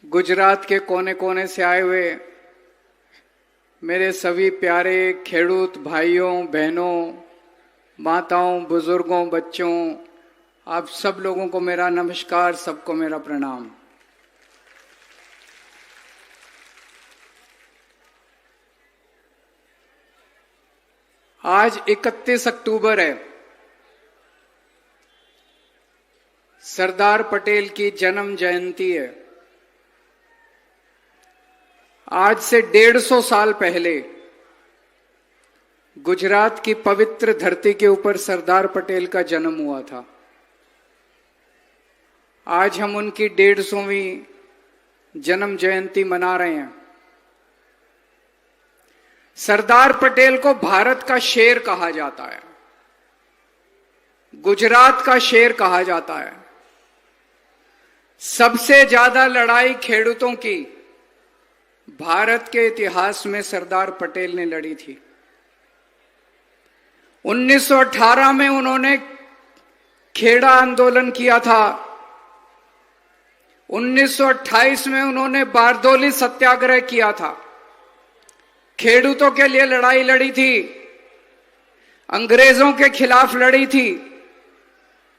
गुजरात के कोने कोने से आए हुए मेरे सभी प्यारे खेडूत भाइयों बहनों, माताओं, बुजुर्गों, बच्चों, आप सब लोगों को मेरा नमस्कार, सबको मेरा प्रणाम। आज 31 अक्टूबर है। सरदार पटेल की जन्म जयंती है। आज से 150 साल पहले गुजरात की पवित्र धरती के ऊपर सरदार पटेल का जन्म हुआ था। आज हम उनकी 150वीं जन्म जयंती मना रहे हैं। सरदार पटेल को भारत का शेर कहा जाता है, गुजरात का शेर कहा जाता है। सबसे ज्यादा लड़ाई खेडूतों की भारत के इतिहास में सरदार पटेल ने लड़ी थी। 1918 में उन्होंने खेड़ा आंदोलन किया था। 1928 में उन्होंने बारदोली सत्याग्रह किया था। खेडूतों के लिए लड़ाई लड़ी थी, अंग्रेजों के खिलाफ लड़ी थी,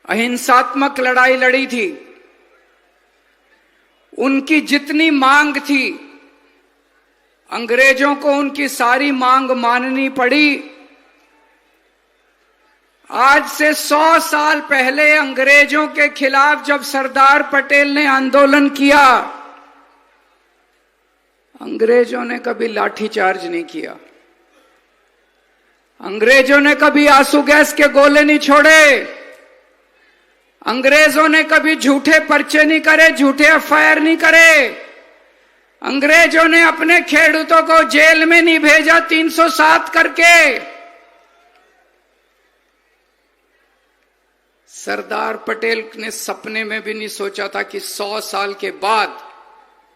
अहिंसात्मक लड़ाई लड़ी थी। उनकी जितनी मांग थी, अंग्रेजों को उनकी सारी मांग माननी पड़ी। आज से 100 साल पहले अंग्रेजों के खिलाफ जब सरदार पटेल ने आंदोलन किया, अंग्रेजों ने कभी लाठीचार्ज नहीं किया, अंग्रेजों ने कभी आंसू गैस के गोले नहीं छोड़े, अंग्रेजों ने कभी झूठे पर्चे नहीं करे, झूठे एफआईआर नहीं करे। अंग्रेजों ने अपने खेडूतों को जेल में नहीं भेजा 307 करके। सरदार पटेल ने सपने में भी नहीं सोचा था कि 100 साल के बाद,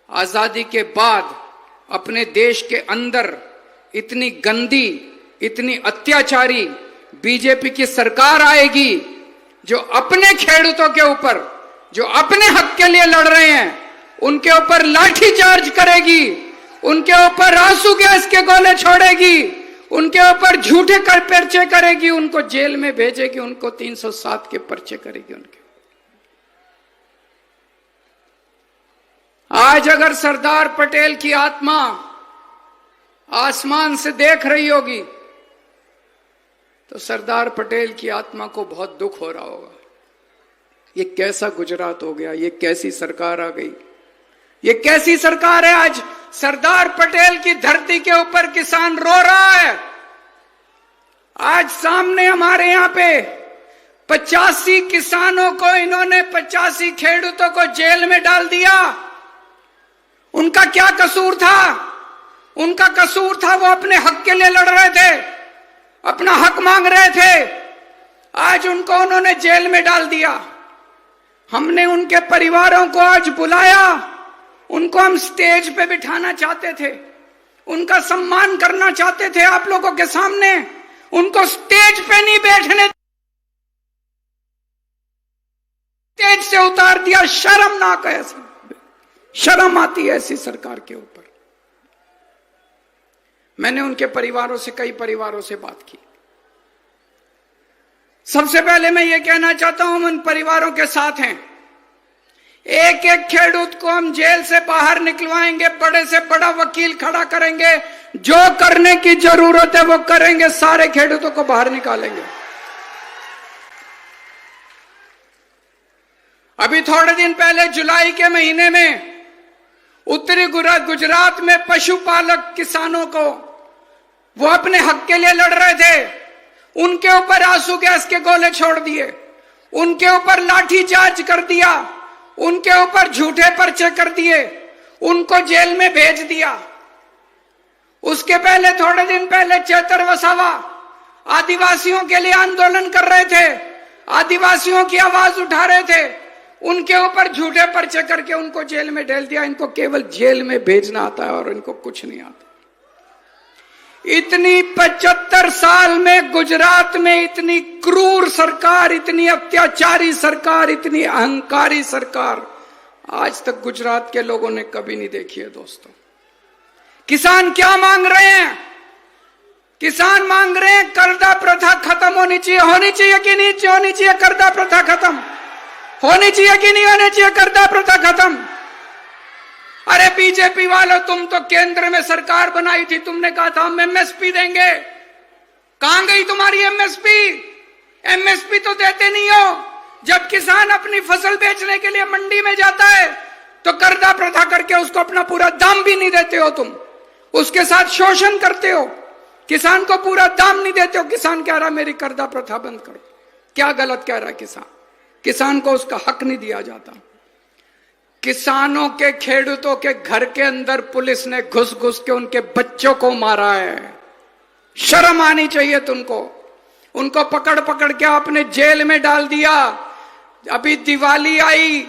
आजादी के बाद, अपने देश के अंदर इतनी गंदी, इतनी अत्याचारी बीजेपी की सरकार आएगी, जो अपने खेडूतों के ऊपर, जो अपने हक के लिए लड़ रहे हैं, उनके ऊपर लाठी चार्ज करेगी, उनके ऊपर आंसू गैस के गोले छोड़ेगी, उनके ऊपर झूठे पर्चे करेगी, उनको जेल में भेजेगी, उनको 307 के पर्चे करेगी उनके। आज अगर सरदार पटेल की आत्मा आसमान से देख रही होगी तो सरदार पटेल की आत्मा को बहुत दुख हो रहा होगा। ये कैसा गुजरात हो गया, ये कैसी सरकार आ गई, ये कैसी सरकार है। आज सरदार पटेल की धरती के ऊपर किसान रो रहा है। आज सामने हमारे यहां पे 85 किसानों को इन्होंने, 85 खेडूतों को जेल में डाल दिया। उनका क्या कसूर था? उनका कसूर था वो अपने हक के लिए लड़ रहे थे, अपना हक मांग रहे थे। आज उनको उन्होंने जेल में डाल दिया। हमने उनके परिवारों को आज बुलाया, उनको हम स्टेज पे बिठाना चाहते थे, उनका सम्मान करना चाहते थे आप लोगों के सामने। उनको स्टेज पे नहीं बैठने, स्टेज से उतार दिया। शर्मनाक है, शर्म आती है ऐसी सरकार के ऊपर। मैंने उनके परिवारों से, कई परिवारों से बात की। सबसे पहले मैं ये कहना चाहता हूं, हम उन परिवारों के साथ हैं। एक एक खेडूत को हम जेल से बाहर निकलवाएंगे, बड़े से बड़ा वकील खड़ा करेंगे, जो करने की जरूरत है वो करेंगे, सारे खेडूतों को बाहर निकालेंगे। अभी थोड़े दिन पहले जुलाई के महीने में उत्तरी गुजरात में पशुपालक किसानों को, वो अपने हक के लिए लड़ रहे थे, उनके ऊपर आंसू गैस के गोले छोड़ दिए, उनके ऊपर लाठी चार्ज कर दिया, उनके ऊपर झूठे पर्चे कर दिए, उनको जेल में भेज दिया। उसके पहले, थोड़े दिन पहले चेतर वसावा आदिवासियों के लिए आंदोलन कर रहे थे, आदिवासियों की आवाज उठा रहे थे, उनके ऊपर झूठे पर्चे करके उनको जेल में डाल दिया। इनको केवल जेल में भेजना आता है और इनको कुछ नहीं आता। इतनी 75 साल में गुजरात में इतनी क्रूर सरकार, इतनी अत्याचारी सरकार, इतनी अहंकारी सरकार आज तक गुजरात के लोगों ने कभी नहीं देखी है दोस्तों। किसान क्या मांग रहे हैं? किसान मांग रहे हैं कर्जा प्रथा खत्म होनी चाहिए। होनी चाहिए कि नहीं होनी चाहिए कर्जा प्रथा खत्म? होनी चाहिए कि नहीं होनी चाहिए कर्जा प्रथा खत्म? अरे बीजेपी वालों, तुम तो केंद्र में सरकार बनाई थी, तुमने कहा था हम एमएसपी देंगे। कहां गई तुम्हारी एमएसपी? एमएसपी तो देते नहीं हो। जब किसान अपनी फसल बेचने के लिए मंडी में जाता है तो कर्जा प्रथा करके उसको अपना पूरा दाम भी नहीं देते हो तुम। उसके साथ शोषण करते हो, किसान को पूरा दाम नहीं देते हो। किसान कह रहा मेरी कर्जा प्रथा बंद करो। क्या गलत कह रहा है किसान? किसान को उसका हक नहीं दिया जाता। किसानों के, खेडूतों के घर के अंदर पुलिस ने घुस घुस के उनके बच्चों को मारा है। शर्म आनी चाहिए तुमको। उनको पकड़ पकड़ के आपने जेल में डाल दिया। अभी दिवाली आई,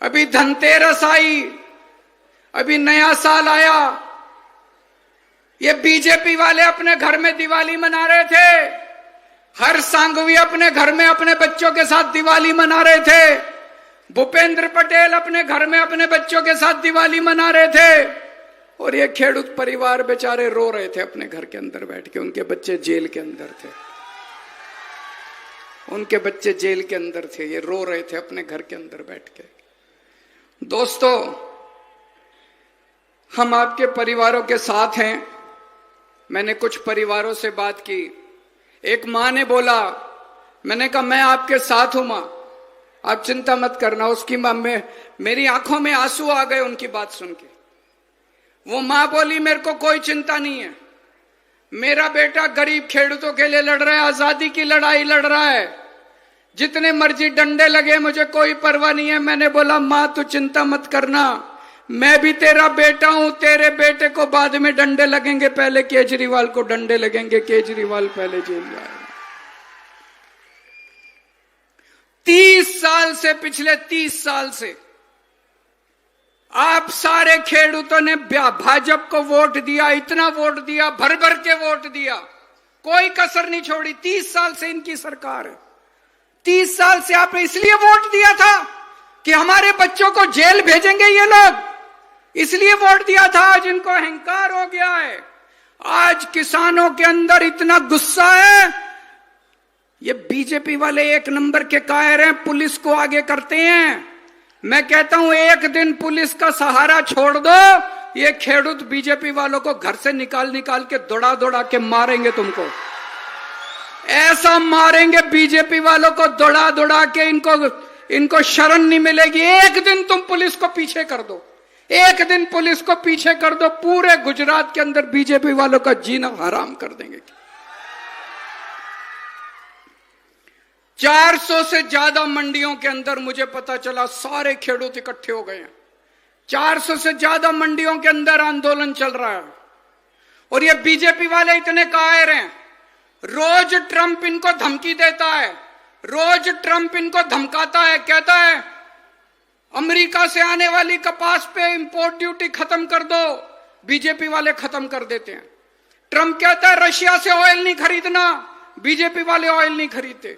अभी धनतेरस आई, अभी नया साल आया। ये बीजेपी वाले अपने घर में दिवाली मना रहे थे। हर सांघवी अपने घर में अपने बच्चों के साथ दिवाली मना रहे थे। भूपेंद्र पटेल अपने घर में अपने बच्चों के साथ दिवाली मना रहे थे। और ये खेडूत परिवार बेचारे रो रहे थे अपने घर के अंदर बैठ के। उनके बच्चे जेल के अंदर थे, उनके बच्चे जेल के अंदर थे, ये रो रहे थे अपने घर के अंदर बैठ के। दोस्तों, हम आपके परिवारों के साथ हैं। मैंने कुछ परिवारों से बात की। एक मां ने बोला, मैंने कहा मैं आपके साथ हूं मां, आप चिंता मत करना। उसकी मां में मेरी आंखों में आंसू आ गए उनकी बात सुन के। वो मां बोली मेरे को कोई चिंता नहीं है, मेरा बेटा गरीब खेडूतों के लिए लड़ रहा है, आजादी की लड़ाई लड़ रहा है, जितने मर्जी डंडे लगे मुझे कोई परवाह नहीं है। मैंने बोला मां तू चिंता मत करना, मैं भी तेरा बेटा हूं, तेरे बेटे को बाद में डंडे लगेंगे, पहले केजरीवाल को डंडे लगेंगे, केजरीवाल पहले जेल जाएगा। 30 साल से, पिछले 30 साल से आप सारे खेडूतों ने भाजपा को वोट दिया, इतना वोट दिया, भर भर के वोट दिया, कोई कसर नहीं छोड़ी। 30 साल से इनकी सरकार है। 30 साल से आपने इसलिए वोट दिया था कि हमारे बच्चों को जेल भेजेंगे ये लोग, इसलिए वोट दिया था। आज इनको अहंकार हो गया है। आज किसानों के अंदर इतना गुस्सा है। ये बीजेपी वाले एक नंबर के कायर हैं, पुलिस को आगे करते हैं। मैं कहता हूं एक दिन पुलिस का सहारा छोड़ दो, ये खेडूत बीजेपी वालों को घर से निकाल निकाल के दौड़ा दौड़ा के मारेंगे तुमको। ऐसा मारेंगे बीजेपी वालों को दौड़ा दौड़ा के, इनको शरण नहीं मिलेगी। एक दिन तुम पुलिस को पीछे कर दो, एक दिन पुलिस को पीछे कर दो, पूरे गुजरात के अंदर बीजेपी वालों का जीना हराम कर देंगे। 400 से ज्यादा मंडियों के अंदर मुझे पता चला सारे खेडूत इकट्ठे हो गए हैं। 400 से ज्यादा मंडियों के अंदर आंदोलन चल रहा है। और ये बीजेपी वाले इतने कायर हैं, रोज ट्रंप इनको धमकी देता है, रोज ट्रंप इनको धमकाता है, कहता है अमेरिका से आने वाली कपास पे इंपोर्ट ड्यूटी खत्म कर दो। बीजेपी वाले खत्म कर देते हैं। ट्रंप कहता है रशिया से ऑयल नहीं खरीदना, बीजेपी वाले ऑयल नहीं खरीदते।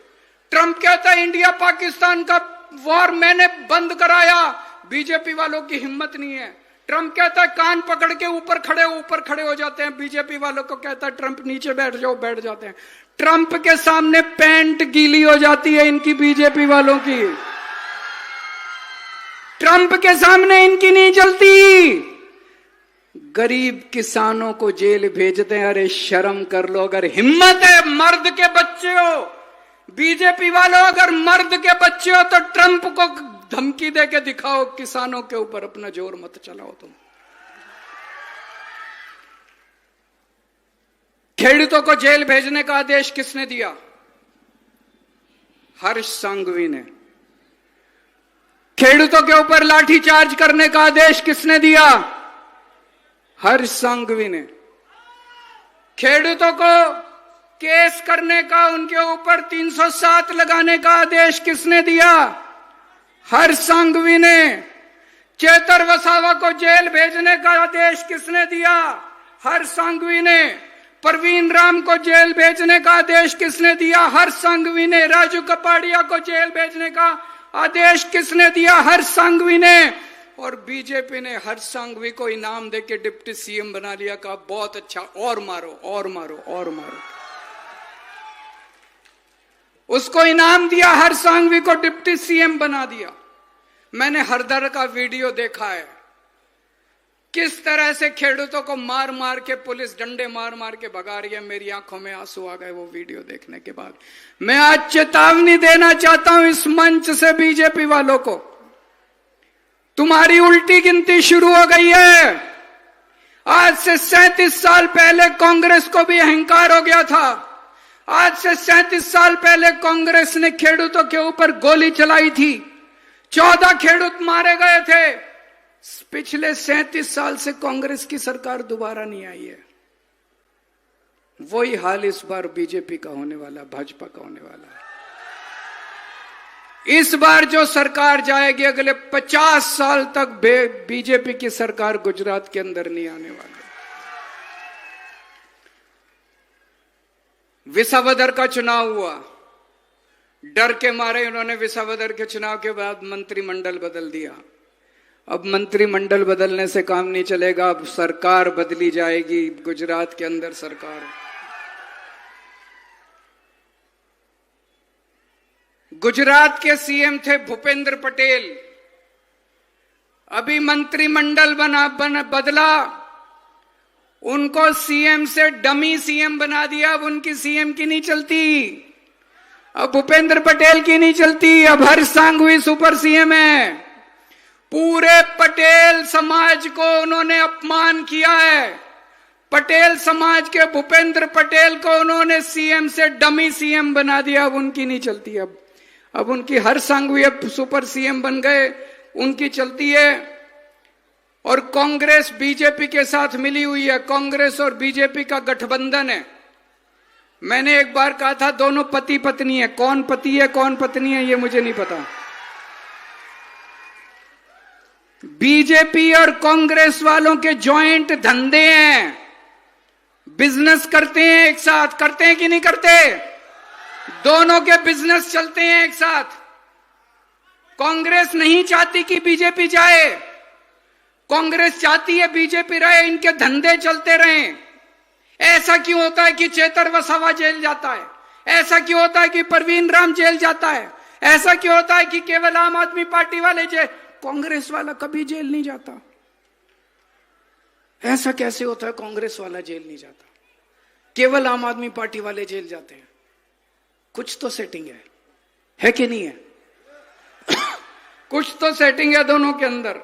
ट्रंप कहता है इंडिया पाकिस्तान का वॉर मैंने बंद कराया, बीजेपी वालों की हिम्मत नहीं है। ट्रंप कहता है कान पकड़ के ऊपर खड़े हो जाते हैं, बीजेपी वालों को कहता है ट्रंप नीचे बैठ जाओ, बैठ जाते हैं। ट्रंप के सामने पैंट गीली हो जाती है इनकी, बीजेपी वालों की। ट्रंप के सामने इनकी नहीं चलती। गरीब किसानों को जेल भेजते हैं। अरे शर्म कर लो, अगर हिम्मत है, मर्द के बच्चे हो बीजेपी वालों, अगर मर्द के बच्चे हो तो ट्रंप को धमकी दे के दिखाओ, किसानों के ऊपर अपना जोर मत चलाओ तुम। खेडूतों को जेल भेजने का आदेश किसने दिया? हर्ष सांघवी ने। खेडूतों के ऊपर लाठीचार्ज करने का आदेश किसने दिया? हर्ष सांघवी ने। खेडूतों को केस करने का, उनके ऊपर 307 लगाने का आदेश किसने दिया? हर्ष सांघवी ने। चेतर वसावा को जेल भेजने का आदेश किसने दिया? हर्ष सांघवी ने। परवीन राम को जेल भेजने का आदेश किसने दिया? हर्ष सांघवी ने। राजू कपाड़िया को जेल भेजने का आदेश किसने दिया? हर्ष सांघवी ने। और बीजेपी ने हर्ष सांघवी को इनाम देके डिप्टी सीएम बना लिया। कहा बहुत अच्छा, और मारो और मारो और मारो। उसको इनाम दिया, हर्ष सांघवी को डिप्टी सीएम बना दिया। मैंने हरदर का वीडियो देखा है, किस तरह से खेडूतों को मार मार के पुलिस डंडे मार मार के भगा रही है। मेरी आंखों में आंसू आ गए वो वीडियो देखने के बाद। मैं आज चेतावनी देना चाहता हूं इस मंच से बीजेपी वालों को, तुम्हारी उल्टी गिनती शुरू हो गई है। आज से 37 साल पहले कांग्रेस को भी अहंकार हो गया था। आज से 37 साल पहले कांग्रेस ने खेडूतों के ऊपर गोली चलाई थी, 14 खेडूत मारे गए थे। पिछले 37 साल से कांग्रेस की सरकार दोबारा नहीं आई है। वही हाल इस बार बीजेपी का होने वाला, भाजपा का होने वाला है। इस बार जो सरकार जाएगी, अगले 50 साल तक बीजेपी की सरकार गुजरात के अंदर नहीं आने वाली। विसावदर का चुनाव हुआ, डर के मारे उन्होंने विसावदर के चुनाव के बाद मंत्रिमंडल बदल दिया। अब मंत्रिमंडल बदलने से काम नहीं चलेगा, अब सरकार बदली जाएगी। गुजरात के अंदर सरकार, गुजरात के सीएम थे भूपेंद्र पटेल। अभी मंत्रिमंडल बदला, उनको सीएम से डमी सीएम बना दिया। अब उनकी सीएम की नहीं चलती, अब भूपेंद्र पटेल की नहीं चलती, अब हर्ष सांघवी सुपर सीएम है। पूरे पटेल समाज को उन्होंने अपमान किया है। पटेल समाज के भूपेंद्र पटेल को उन्होंने सीएम से डमी सीएम बना दिया। अब उनकी नहीं चलती, अब उनकी हर्ष सांघवी अब सुपर सीएम बन गए, उनकी चलती है। और कांग्रेस बीजेपी के साथ मिली हुई है, कांग्रेस और बीजेपी का गठबंधन है। मैंने एक बार कहा था दोनों पति पत्नी है, कौन पति है कौन पत्नी है ये मुझे नहीं पता। बीजेपी और कांग्रेस वालों के जॉइंट धंधे हैं, बिजनेस करते हैं एक साथ, करते हैं कि नहीं करते? दोनों के बिजनेस चलते हैं एक साथ। कांग्रेस नहीं चाहती कि बीजेपी जाए, कांग्रेस चाहती है बीजेपी रहे, इनके धंधे चलते रहें। ऐसा क्यों होता है कि चेतर वसावा जेल जाता है? ऐसा क्यों होता है कि परवीन राम जेल जाता है? ऐसा क्यों होता है कि केवल आम आदमी पार्टी वाले जेल, कांग्रेस वाला कभी जेल नहीं जाता? ऐसा कैसे होता है कांग्रेस वाला जेल नहीं जाता, केवल आम आदमी पार्टी वाले जेल जाते हैं? कुछ तो सेटिंग है कि नहीं है? कुछ तो सेटिंग है दोनों के अंदर।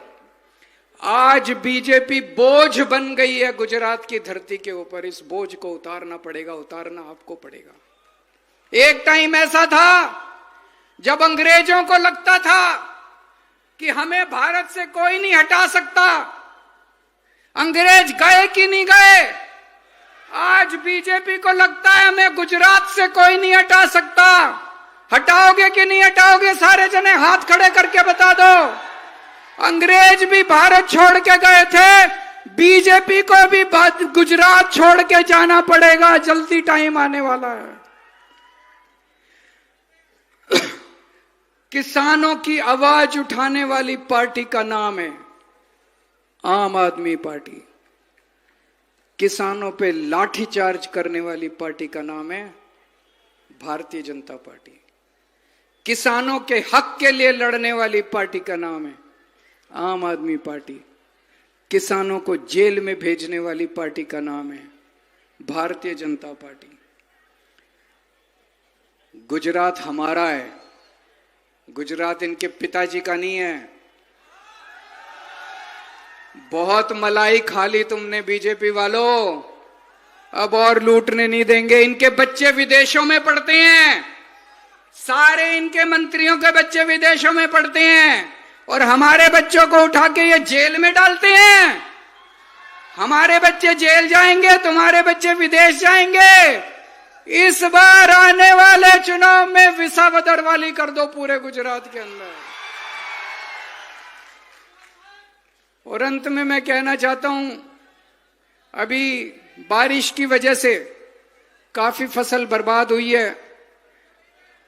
आज बीजेपी बोझ बन गई है गुजरात की धरती के ऊपर। इस बोझ को उतारना पड़ेगा, उतारना आपको पड़ेगा। एक टाइम ऐसा था जब अंग्रेजों को लगता था कि हमें भारत से कोई नहीं हटा सकता। अंग्रेज गए कि नहीं गए? आज बीजेपी को लगता है हमें गुजरात से कोई नहीं हटा सकता। हटाओगे कि नहीं हटाओगे? सारे जने हाथ खड़े करके बता दो। अंग्रेज भी भारत छोड़ के गए थे, बीजेपी को भी गुजरात छोड़ के जाना पड़ेगा, जल्दी टाइम आने वाला है। किसानों की आवाज उठाने वाली पार्टी का नाम है आम आदमी पार्टी। किसानों पे लाठीचार्ज करने वाली पार्टी का नाम है भारतीय जनता पार्टी। किसानों के हक के लिए लड़ने वाली पार्टी का नाम है आम आदमी पार्टी। किसानों को जेल में भेजने वाली पार्टी का नाम है भारतीय जनता पार्टी। गुजरात हमारा है, गुजरात इनके पिताजी का नहीं है। बहुत मलाई खा ली तुमने बीजेपी वालों, अब और लूटने नहीं देंगे। इनके बच्चे विदेशों में पढ़ते हैं, सारे इनके मंत्रियों के बच्चे विदेशों में पढ़ते हैं, और हमारे बच्चों को उठा के ये जेल में डालते हैं। हमारे बच्चे जेल जाएंगे, तुम्हारे बच्चे विदेश जाएंगे। इस बार आने वाले चुनाव में विसावदर वाली कर दो पूरे गुजरात के अंदर। और अंत में मैं कहना चाहता हूं, अभी बारिश की वजह से काफी फसल बर्बाद हुई है।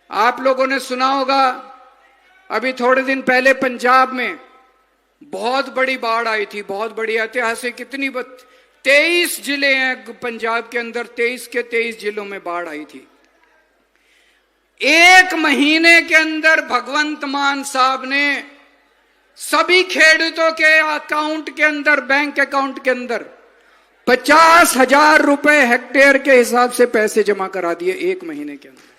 आप लोगों ने सुना होगा अभी थोड़े दिन पहले पंजाब में बहुत बड़ी बाढ़ आई थी, बहुत बड़ी ऐतिहासिक। कितनी 23 जिले हैं पंजाब के अंदर, 23 के 23 जिलों में बाढ़ आई थी। एक महीने के अंदर भगवंत मान साहब ने सभी खेडूतों के अकाउंट के अंदर, बैंक अकाउंट के अंदर 50,000 रुपए हेक्टेयर के हिसाब से पैसे जमा करा दिए एक महीने के अंदर।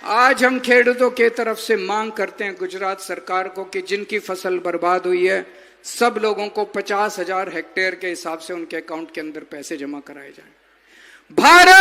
आज हम खेडूतों के तरफ से मांग करते हैं गुजरात सरकार को कि जिनकी फसल बर्बाद हुई है, सब लोगों को 50,000 हेक्टेयर के हिसाब से उनके अकाउंट के अंदर पैसे जमा कराए जाएं। भारत